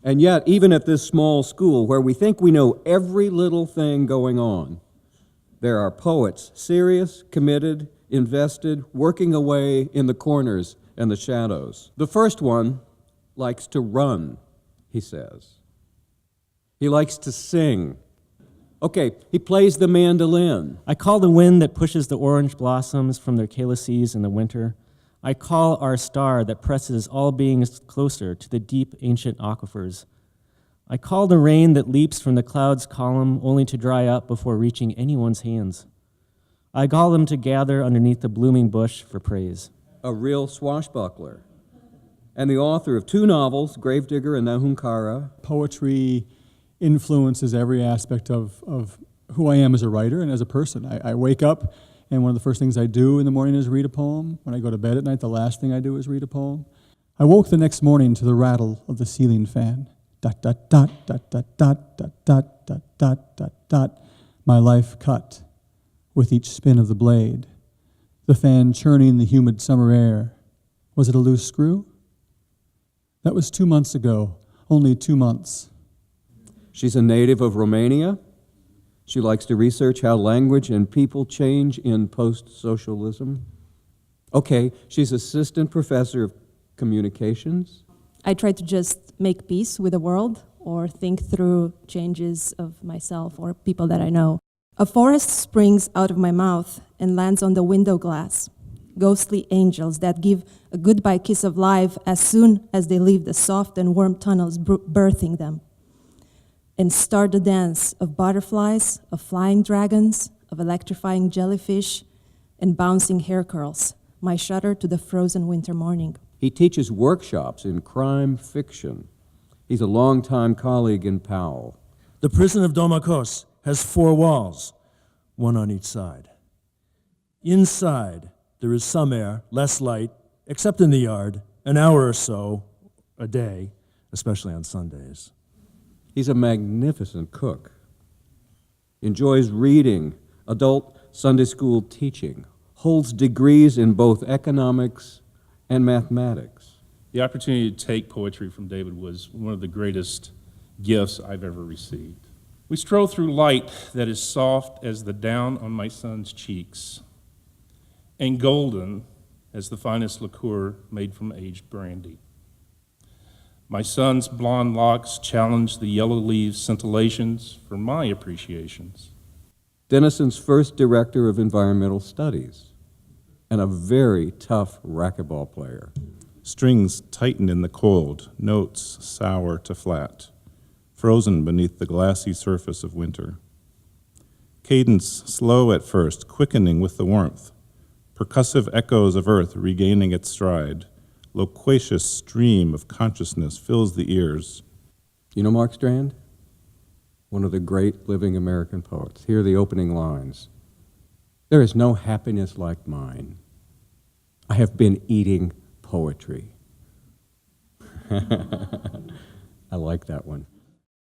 And yet, even at this small school where we think we know every little thing going on, there are poets, serious, committed, invested, working away in the corners and the shadows. The first one likes to run, he says. He likes to sing. Okay, he plays the mandolin. I call the wind that pushes the orange blossoms from their calyces in the winter. I call our star that presses all beings closer to the deep ancient aquifers. I call the rain that leaps from the cloud's column only to dry up before reaching anyone's hands. I call them to gather underneath the blooming bush for praise. A real swashbuckler. And the author of 2 novels, Gravedigger and Nahunkara. Poetry influences every aspect of who I am as a writer and as a person. I wake up, and one of the first things I do in the morning is read a poem. When I go to bed at night, the last thing I do is read a poem. I woke the next morning to the rattle of the ceiling fan. Dot, dot, dot, dot, dot, dot, dot, dot, dot, dot, dot, dot. My life cut with each spin of the blade. The fan churning the humid summer air. Was it a loose screw? That was 2 months ago, only 2 months. She's a native of Romania. She likes to research how language and people change in post-socialism. Okay, she's assistant professor of communications. I try to just make peace with the world or think through changes of myself or people that I know. A forest springs out of my mouth and lands on the window glass. Ghostly angels that give a goodbye kiss of life as soon as they leave the soft and warm tunnels birthing them. And start the dance of butterflies, of flying dragons, of electrifying jellyfish, and bouncing hair curls, my shutter to the frozen winter morning. He teaches workshops in crime fiction. He's a longtime colleague in Powell. The prison of Domokos has 4 walls, 1 on each side. Inside, there is some air, less light, except in the yard, an hour or so a day, especially on Sundays. He's a magnificent cook. Enjoys reading, adult Sunday school teaching, holds degrees in both economics and mathematics. The opportunity to take poetry from David was one of the greatest gifts I've ever received. We stroll through light that is soft as the down on my son's cheeks and golden as the finest liqueur made from aged brandy. My son's blonde locks challenge the yellow leaves' scintillations for my appreciations. Denison's first director of environmental studies and a very tough racquetball player. Strings tighten in the cold, notes sour to flat, frozen beneath the glassy surface of winter. Cadence slow at first, quickening with the warmth, percussive echoes of earth regaining its stride. Loquacious stream of consciousness fills the ears. You know Mark Strand? One of the great living American poets. Here are the opening lines. There is no happiness like mine. I have been eating poetry. I like that one.